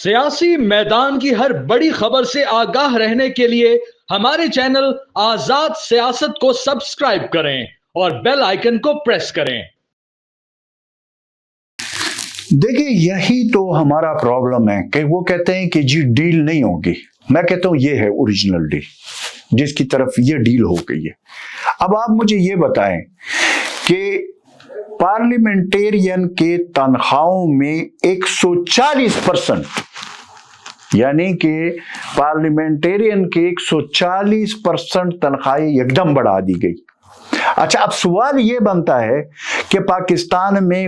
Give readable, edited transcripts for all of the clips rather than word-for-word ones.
سیاسی میدان کی ہر بڑی خبر سے آگاہ رہنے کے لیے ہمارے چینل آزاد سیاست کو سبسکرائب کریں اور بیل آئیکن کو پریس کریں۔ دیکھیں، یہی تو ہمارا پرابلم ہے کہ وہ کہتے ہیں کہ جی ڈیل نہیں ہوگی۔ میں کہتا ہوں یہ ہے اوریجنل ڈیل، جس کی طرف یہ ڈیل ہو گئی ہے۔ اب آپ مجھے یہ بتائیں کہ پارلیمنٹیرین کے تنخواہوں میں 140%، یعنی کہ پارلیمنٹیرین کے 140% تنخواہیں یکدم بڑھا دی گئی۔ اچھا، اب سوال یہ بنتا ہے کہ پاکستان میں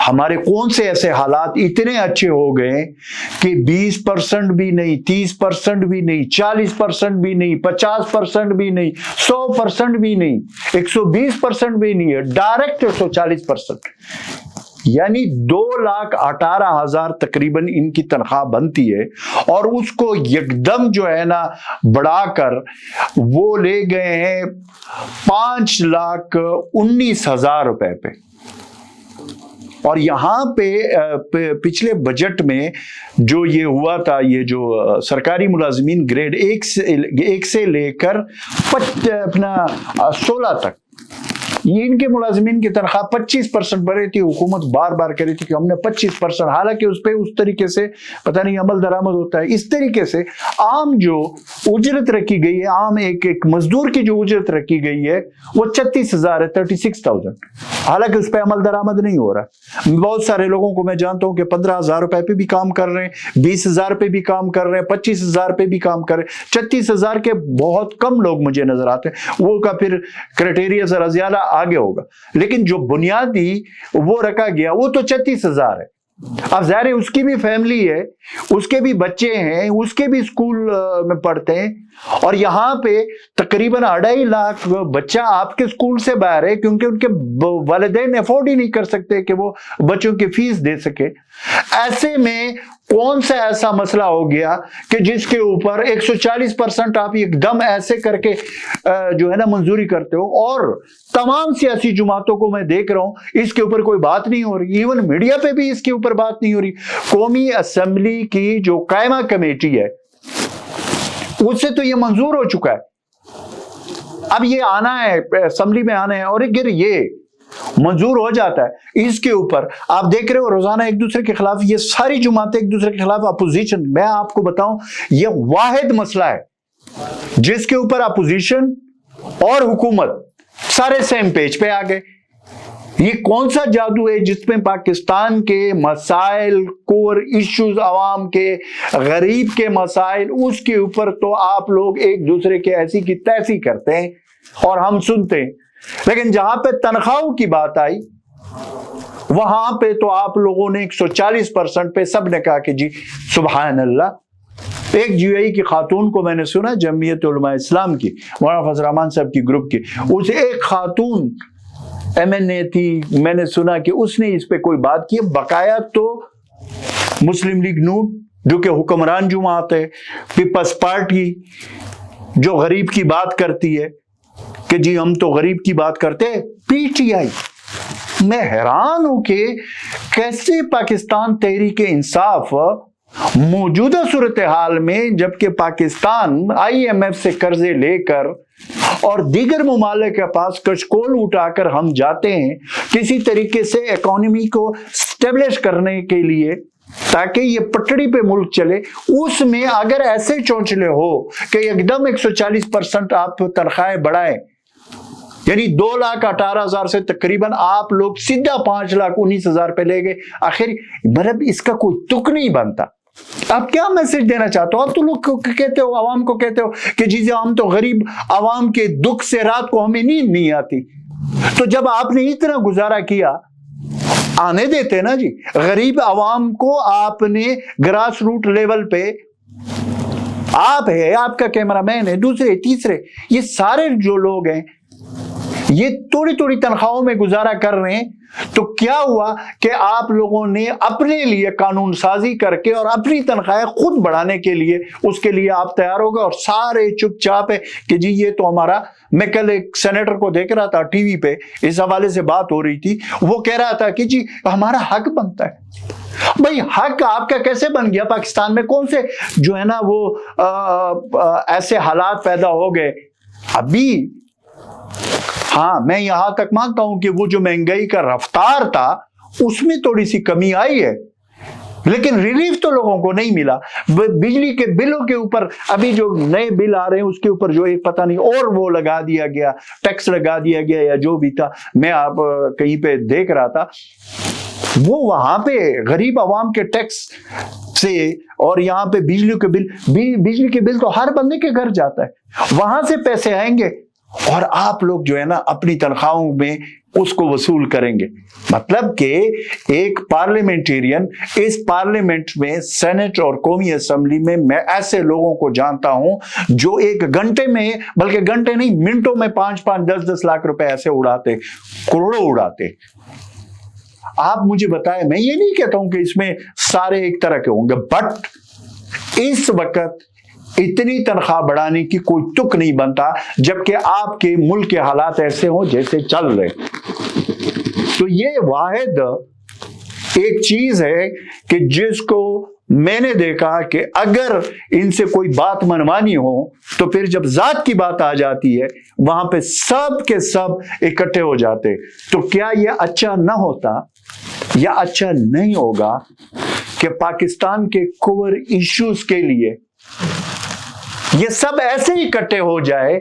ہمارے کون سے ایسے حالات اتنے اچھے ہو گئے کہ 20% بھی نہیں، 30% بھی نہیں، 40% بھی نہیں، 50% بھی نہیں، 100% بھی نہیں، 120% بھی نہیں ہے، ڈائریکٹ 140%، یعنی 2,18,000 تقریباً ان کی تنخواہ بنتی ہے، اور اس کو یکدم جو ہے نا بڑھا کر وہ لے گئے ہیں 5,19,000 روپے پہ۔ اور یہاں پہ پچھلے بجٹ میں جو یہ ہوا تھا، یہ جو سرکاری ملازمین گریڈ 1 سے لے کر 16 تک، یہ ان کے ملازمین کی تنخواہ 25% بڑھی تھی۔ حکومت بار بار کہہ رہی تھی کہ ہم نے 25%، حالانکہ اس پہ اس طریقے سے پتہ نہیں عمل درآمد ہوتا ہے۔ اس طریقے سے عام جو اجرت رکھی گئی ہے، عام ایک مزدور کی جو اجرت رکھی گئی ہے وہ 36,000 ہے، 36,000، حالانکہ اس پہ عمل درآمد نہیں ہو رہا۔ بہت سارے لوگوں کو میں جانتا ہوں کہ 15,000 روپے پہ بھی کام کر رہے ہیں، 20,000 پہ بھی کام کر رہے ہیں، 25,000 پہ بھی کام کر رہے ہیں۔ 36,000 کے بہت کم لوگ مجھے نظر آتے ہیں، وہ کا پھر کرائٹیریا ذرا زیادہ آگے ہوگا، لیکن جو بنیادی وہ رکھا گیا وہ تو 36,000 ہے۔ اب ظاہر ہے اس کی بھی فیملی ہے، اس کے بھی بچے ہیں، اس کے بھی اسکول میں پڑھتے ہیں، اور یہاں پہ تقریباً 2.5 لاکھ بچہ آپ کے اسکول سے باہر ہے، کیونکہ ان کے والدین افورڈ ہی نہیں کر سکتے کہ وہ بچوں کی فیس دے سکے۔ ایسے میں کون سا ایسا مسئلہ ہو گیا کہ جس کے اوپر 140% آپ ایک دم ایسے کر کے جو ہے نا منظوری کرتے ہو؟ اور تمام سیاسی جماعتوں کو میں دیکھ رہا ہوں اس کے اوپر کوئی بات نہیں ہو رہی، ایون میڈیا پہ بھی اس کے اوپر بات نہیں ہو رہی۔ قومی اسمبلی کی جو قائمہ کمیٹی ہے اس سے تو یہ منظور ہو چکا ہے، اب یہ آنا ہے اسمبلی میں آنا ہے، اور اگر یہ منظور ہو جاتا ہے اس کے اوپر آپ دیکھ رہے ہو روزانہ ایک دوسرے کے خلاف یہ ساری جماعتیں ایک دوسرے کے خلاف اپوزیشن۔ میں آپ کو بتاؤں، یہ واحد مسئلہ ہے جس کے اوپر اپوزیشن اور حکومت سارے سیم پیج پہ آ گئے۔ یہ کون سا جادو ہے جس میں پاکستان کے مسائل، کور ایشوز، عوام کے، غریب کے مسائل، اس کے اوپر تو آپ لوگ ایک دوسرے کے ایسی کی تیسی کرتے ہیں اور ہم سنتے ہیں، لیکن جہاں پہ تنخواہوں کی بات آئی وہاں پہ تو آپ لوگوں نے 140% پہ سب نے کہا کہ جی سبحان اللہ۔ ایک جی آئی کی خاتون کو میں نے سنا، جمعیت علماء اسلام کی، مولانا فضل الرحمان صاحب کی گروپ کی، اسے ایک خاتون MNA تھی، میں نے سنا کہ اس نے اس پہ کوئی بات کی۔ بقایا تو مسلم لیگ نون جو کہ حکمران جماعت ہے، پیپلز پارٹی جو غریب کی بات کرتی ہے کہ جی ہم تو غریب کی بات کرتے ہیں، PTI۔ میں حیران ہوں کہ کیسے پاکستان تحریک انصاف موجودہ صورتحال میں، جبکہ پاکستان IMF سے قرضے لے کر اور دیگر ممالک کے پاس کشکول اٹھا کر ہم جاتے ہیں کسی طریقے سے اکانومی کو اسٹیبلش کرنے کے لیے تاکہ یہ پٹڑی پہ ملک چلے، اس میں اگر ایسے چونچلے ہو کہ ایک دم 140% آپ تنخواہیں بڑھائیں، یعنی 2,18,000 سے تقریباً آپ لوگ سیدھا 5,19,000 پہ لے گئے، آخر مطلب اس کا کوئی تک نہیں بنتا۔ آپ کیا میسج دینا چاہتے ہو؟ آپ تو لوگ کہتے ہو، عوام کو کہتے ہو کہ جی ہم تو غریب عوام کے دکھ سے رات کو ہمیں نیند نہیں آتی، تو جب آپ نے اتنا گزارا کیا آنے دیتے نا جی غریب عوام کو۔ آپ نے گراس روٹ لیول پہ، آپ ہے، آپ کا کیمرہ مین ہے، دوسرے تیسرے، یہ سارے جو لوگ ہیں یہ تھوڑی تھوڑی تنخواہوں میں گزارا کر رہے ہیں، تو کیا ہوا کہ آپ لوگوں نے اپنے لیے قانون سازی کر کے اور اپنی تنخواہیں خود بڑھانے کے لیے اس کے لیے آپ تیار ہو گئے اور سارے چپ چاپ ہے کہ جی یہ تو ہمارا. میں کل ایک سینیٹر کو دیکھ رہا تھا ٹی وی پہ, اس حوالے سے بات ہو رہی تھی, وہ کہہ رہا تھا کہ جی ہمارا حق بنتا ہے. بھائی حق آپ کا کیسے بن گیا؟ پاکستان میں کون سے جو ہے نا وہ ایسے حالات پیدا ہو گئے ابھی. ہاں میں یہاں تک مانتا ہوں کہ وہ جو مہنگائی کا رفتار تھا اس میں تھوڑی سی کمی آئی ہے, لیکن ریلیف تو لوگوں کو نہیں ملا. بجلی کے بلوں کے اوپر ابھی جو نئے بل آ رہے ہیں اس کے اوپر جو ایک پتہ نہیں اور وہ لگا دیا گیا, ٹیکس لگا دیا گیا یا جو بھی تھا, میں آپ کہیں پہ دیکھ رہا تھا, وہ وہاں پہ غریب عوام کے ٹیکس سے اور یہاں پہ بجلی کے بل تو ہر بندے کے گھر جاتا ہے, وہاں سے پیسے آئیں گے اور آپ لوگ جو ہے نا اپنی تنخواہوں میں اس کو وصول کریں گے. مطلب کہ ایک پارلیمنٹیرین اس پارلیمنٹ میں, سینٹ اور قومی اسمبلی میں ایسے لوگوں کو جانتا ہوں جو ایک گھنٹے میں, بلکہ گھنٹے نہیں منٹوں میں 5-5 10-10 لاکھ روپے ایسے اڑاتے, کروڑوں اڑاتے. آپ مجھے بتائیں, میں یہ نہیں کہتا ہوں کہ اس میں سارے ایک طرح کے ہوں گے, بٹ اس وقت اتنی تنخواہ بڑھانے کی کوئی تک نہیں بنتا جبکہ آپ کے ملک کے حالات ایسے ہوں جیسے چل رہے. تو یہ واحد ایک چیز ہے کہ جس کو میں نے دیکھا کہ اگر ان سے کوئی بات منوانی ہو تو پھر جب ذات کی بات آ جاتی ہے وہاں پہ سب کے سب اکٹھے ہو جاتے. تو کیا یہ اچھا نہ ہوتا یا اچھا نہیں ہوگا کہ پاکستان کے کور ایشوز کے لیے یہ سب ایسے ہی اکٹھے ہو جائے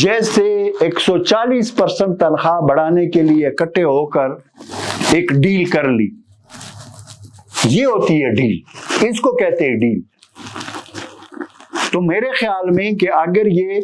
جیسے 140% تنخواہ بڑھانے کے لیے اکٹھے ہو کر ایک ڈیل کر لی. یہ ہوتی ہے ڈیل, اس کو کہتے ہیں ڈیل. تو میرے خیال میں کہ اگر یہ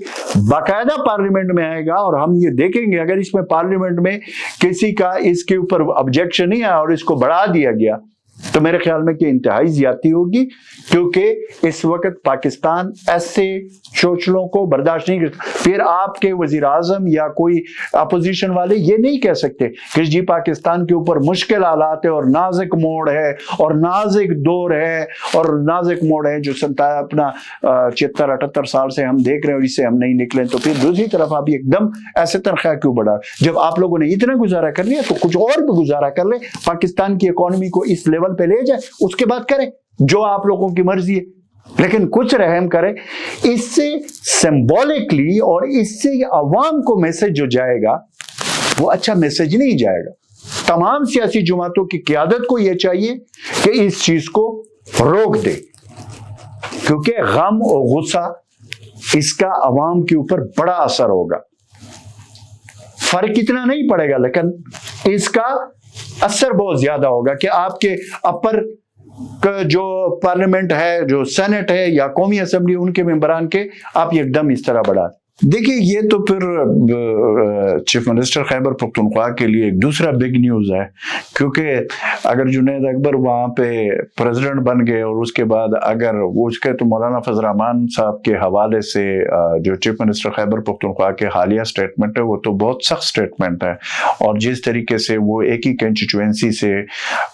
باقاعدہ پارلیمنٹ میں آئے گا اور ہم یہ دیکھیں گے اگر اس میں پارلیمنٹ میں کسی کا اس کے اوپر آبجیکشن نہیں آیا اور اس کو بڑھا دیا گیا تو میرے خیال میں کہ انتہائی زیادتی ہوگی, کیونکہ اس وقت پاکستان ایسے چوچلوں کو برداشت نہیں کرتا. پھر آپ کے وزیر اعظم یا کوئی اپوزیشن والے یہ نہیں کہہ سکتے کہ جی پاکستان کے اوپر مشکل حالات ہے اور نازک موڑ ہے اور نازک دور ہے اور نازک موڑ ہے جو اپنا 76-78 سال سے ہم دیکھ رہے ہیں اور اس سے ہم نہیں نکلے. تو پھر دوسری طرف آپ ایک دم ایسے تنخواہ کیوں بڑھا؟ جب آپ لوگوں نے اتنا گزارا کر لیا تو کچھ اور بھی گزارا کر لیں, پاکستان کی اکانومی کو اس لیول پہ لے جائے, اس کے بعد کریں جو آپ لوگوں کی مرضی ہے, لیکن کچھ رحم کریں. اس سے سمبولکلی اور اس سے عوام کو میسج جو جائے گا وہ اچھا میسج نہیں جائے گا. تمام سیاسی جماعتوں کی قیادت کو یہ چاہیے کہ اس چیز کو روک دے, کیونکہ غم اور غصہ اس کا عوام کے اوپر بڑا اثر ہوگا. فرق اتنا نہیں پڑے گا لیکن اس کا اثر بہت زیادہ ہوگا کہ آپ کے اپر جو پارلیمنٹ ہے, جو سینٹ ہے یا قومی اسمبلی, ان کے ممبران کے آپ ایک دم اس طرح بڑھا. دیکھیے یہ تو پھر چیف منسٹر خیبر پختونخوا کے لیے ایک دوسرا بگ نیوز ہے, کیونکہ اگر جنید اکبر وہاں پہ پریزیڈنٹ بن گئے اور اس کے بعد اگر وہ اس کے تو مولانا فضل الرحمان صاحب کے حوالے سے جو چیف منسٹر خیبر پختونخوا کے حالیہ سٹیٹمنٹ ہے وہ تو بہت سخت سٹیٹمنٹ ہے, اور جس طریقے سے وہ ایک ہی کنسٹیچوئنسی سے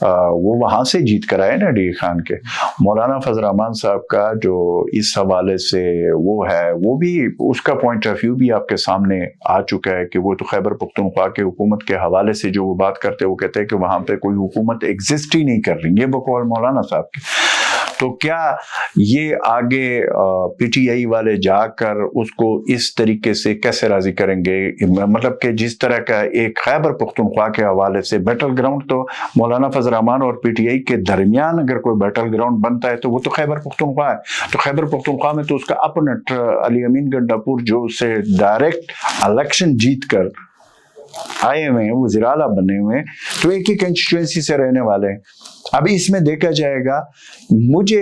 وہ وہاں سے جیت کر آئے نا ڈی خان کے, مولانا فضل الرحمان صاحب کا جو اس حوالے سے وہ ہے وہ بھی اس کا پوائنٹ آف ویو بھی آپ کے سامنے آ چکا ہے کہ وہ تو خیبر پختونخوا کے حکومت کے حوالے سے جو وہ بات کرتے وہ کہتے ہیں کہ وہاں پہ کوئی حکومت ایگزسٹ ہی نہیں کر رہی, یہ بقول مولانا صاحب کے. تو کیا یہ آگے پی ٹی آئی والے جا کر اس کو اس طریقے سے کیسے راضی کریں گے؟ مطلب کہ جس طرح کا ایک خیبر پختونخوا کے حوالے سے بیٹل گراؤنڈ تو مولانا فضل الرحمان اور پی ٹی آئی کے درمیان اگر کوئی بیٹل گراؤنڈ بنتا ہے تو وہ تو خیبر پختونخوا ہے. تو خیبر پختونخوا میں تو اس کا اپوننٹ علی امین گنڈاپور جو سے ڈائریکٹ الیکشن جیت کر آئے ہوئے ہیں, وزیر اعلیٰ بنے ہوئے ہیں, تو ایک ہی کنسٹیچوئنسی سے رہنے والے ہیں. اب اس میں دیکھا جائے گا, مجھے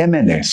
MNAs,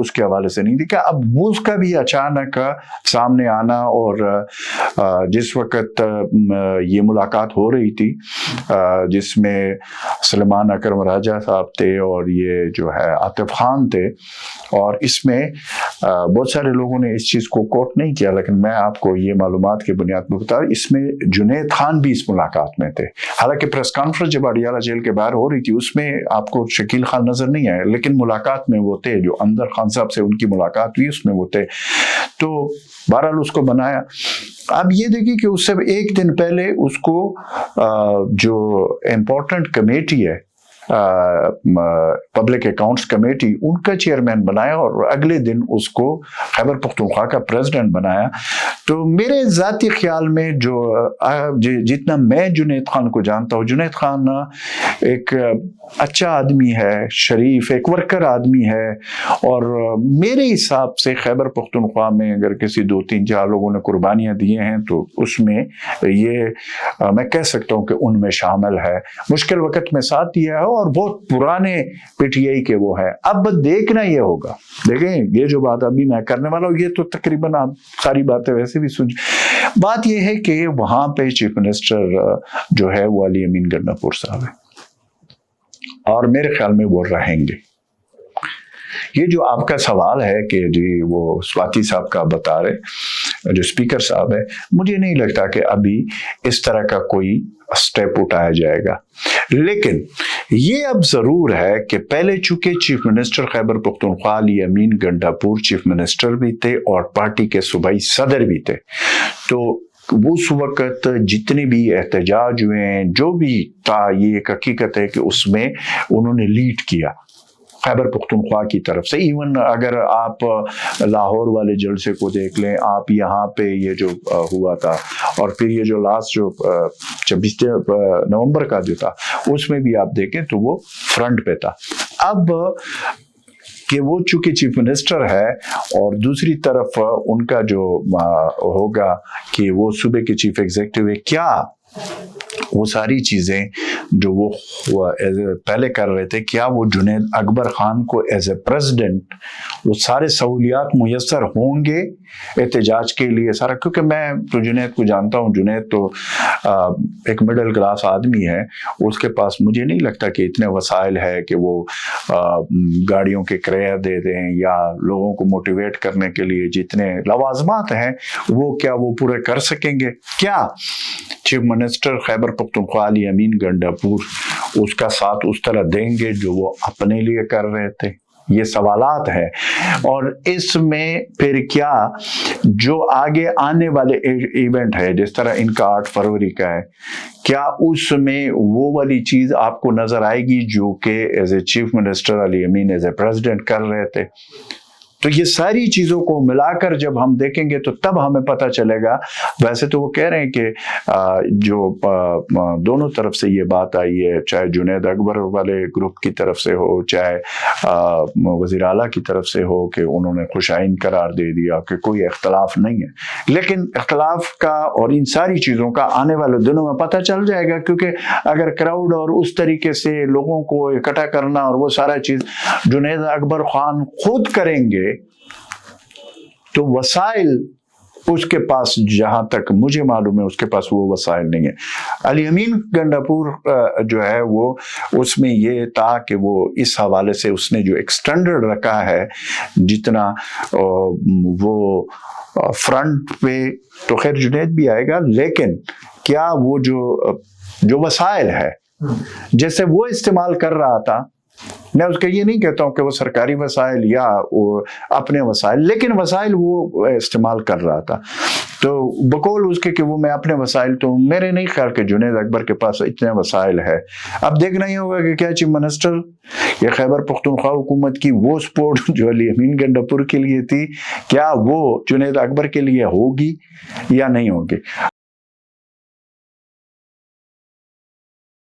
اس کے حوالے سے نہیں دیکھا. اب اس کا بھی اچانک سامنے آنا اور جس وقت یہ ملاقات ہو رہی تھی جس میں سلیمان اکرم راجہ صاحب تھے اور یہ جو ہے عاطف خان تھے، اور اس میں بہت سارے لوگوں نے اس چیز کو کوٹ نہیں کیا، لیکن میں آپ کو یہ معلومات کی بنیاد پر بتا رہا، اس میں جنید خان بھی اس ملاقات میں تھے. حالانکہ پریس کانفرنس جب اڈیالہ جیل کے باہر ہو رہی تھی اس میں آپ کو شکیل خان نظر نہیں آئے، لیکن ملاقات میں وہ تھے. جو اندر خان صاحب سے ان کی ملاقات ہوئی اس میں وہ تھے. تو بہرحال اس کو بنایا. اب یہ دیکھیے کہ اس سے ایک دن پہلے اس کو جو امپورٹنٹ کمیٹی ہے پبلک اکاؤنٹس کمیٹی، ان کا چیئرمین بنایا اور اگلے دن اس کو خیبر پختونخوا کا پریزیڈنٹ بنایا. تو میرے ذاتی خیال میں جو جتنا میں جنید خان کو جانتا ہوں، جنید خان ایک اچھا آدمی ہے، شریف، ایک ورکر آدمی ہے، اور میرے حساب سے خیبر پختونخوا میں اگر کسی 2-3-4 لوگوں نے قربانیاں دیے ہیں تو اس میں یہ میں کہہ سکتا ہوں کہ ان میں شامل ہے. مشکل وقت میں ساتھ دیا ہے اور بہت پرانے پی ٹی آئی کے وہ ہے. اب دیکھنا یہ ہوگا، دیکھیں یہ جو بات ابھی میں کرنے والا ہوں یہ تو تقریباً آپ ساری باتیں ویسے بھی سن. بات یہ ہے کہ وہاں پہ چیف منسٹر جو ہے وہ علی امین گنڈاپور صاحب ہے، اور میرے خیال میں وہ رہیں گے. یہ جو آپ کا سوال ہے کہ جی وہ سواتی صاحب کا بتا رہے جو اسپیکر صاحب ہے، مجھے نہیں لگتا کہ ابھی اس طرح کا کوئی سٹیپ اٹھایا جائے گا. لیکن یہ اب ضرور ہے کہ پہلے چونکہ چیف منسٹر خیبر پختونخوا علی امین گنڈاپور چیف منسٹر بھی تھے اور پارٹی کے صوبائی صدر بھی تھے، تو اس وقت جتنے بھی احتجاج ہوئے ہیں جو بھی تھا، یہ ایک حقیقت ہے کہ اس میں انہوں نے لیڈ کیا خیبر پختونخوا کی طرف سے. ایون اگر آپ لاہور والے جلسے کو دیکھ لیں، آپ یہاں پہ یہ جو ہوا تھا، اور پھر یہ جو لاسٹ جو 26 نومبر کا جو تھا اس میں بھی آپ دیکھیں تو وہ فرنٹ پہ تھا. اب کہ وہ چونکہ چیف منسٹر ہے اور دوسری طرف ان کا جو ہوگا کہ وہ صوبے کے چیف ایگزیکٹو ہے، کیا وہ ساری چیزیں جو وہ پہلے کر رہے تھے، کیا وہ جنید اکبر خان کو ایز اے پریزیڈنٹ وہ سارے سہولیات میسر ہوں گے احتجاج کے لیے سارا؟ کیونکہ میں تو جنید کو جانتا ہوں، جنید تو ایک مڈل کلاس آدمی ہے، اس کے پاس مجھے نہیں لگتا کہ اتنے وسائل ہے کہ وہ گاڑیوں کے کرایہ دے دیں یا لوگوں کو موٹیویٹ کرنے کے لیے جتنے لوازمات ہیں وہ کیا وہ پورے کر سکیں گے. کیا چیف منسٹر خیبر پختونخوا علی امین گنڈاپور اس کا ساتھ اس طرح دیں گے جو وہ اپنے لیے کر رہے تھے؟ یہ سوالات ہیں. اور اس میں پھر کیا جو آگے آنے والے ایونٹ ہے جس طرح ان کا 8 فروری کا ہے، کیا اس میں وہ والی چیز آپ کو نظر آئے گی جو کہ as a chief minister Ali Amin as a president کر رہے تھے؟ تو یہ ساری چیزوں کو ملا کر جب ہم دیکھیں گے تو تب ہمیں پتہ چلے گا. ویسے تو وہ کہہ رہے ہیں کہ جو دونوں طرف سے یہ بات آئی ہے، چاہے جنید اکبر والے گروپ کی طرف سے ہو، چاہے وزیر اعلیٰ کی طرف سے ہو، کہ انہوں نے خوش آئین قرار دے دیا کہ کوئی اختلاف نہیں ہے. لیکن اختلاف کا اور ان ساری چیزوں کا آنے والے دنوں میں پتہ چل جائے گا، کیونکہ اگر کراؤڈ اور اس طریقے سے لوگوں کو اکٹھا کرنا اور وہ سارا چیز جنید اکبر خان خود کریں گے تو وسائل اس کے پاس، جہاں تک مجھے معلوم ہے اس کے پاس وہ وسائل نہیں ہے. علی امین گنڈاپور جو ہے وہ اس میں یہ تھا کہ وہ اس حوالے سے اس نے جو ایکسٹینڈرڈ رکھا ہے جتنا وہ فرنٹ پہ، تو خیر جنید بھی آئے گا، لیکن کیا وہ جو وسائل ہے جیسے وہ استعمال کر رہا تھا، میں اس کا یہ نہیں کہتا ہوں کہ وہ سرکاری وسائل یا وہ اپنے وسائل، لیکن وسائل وہ استعمال کر رہا تھا. تو بقول اس کے کہ وہ میں اپنے وسائل، تو میرے نہیں خیال کہ جنید اکبر کے پاس اتنے وسائل ہے. اب دیکھنا ہی ہوگا کہ کیا چیف منسٹر یا خیبر پختونخوا حکومت کی وہ سپورٹ جو علی امین گنڈاپور کے لیے تھی، کیا وہ جنید اکبر کے لیے ہوگی یا نہیں ہوگی.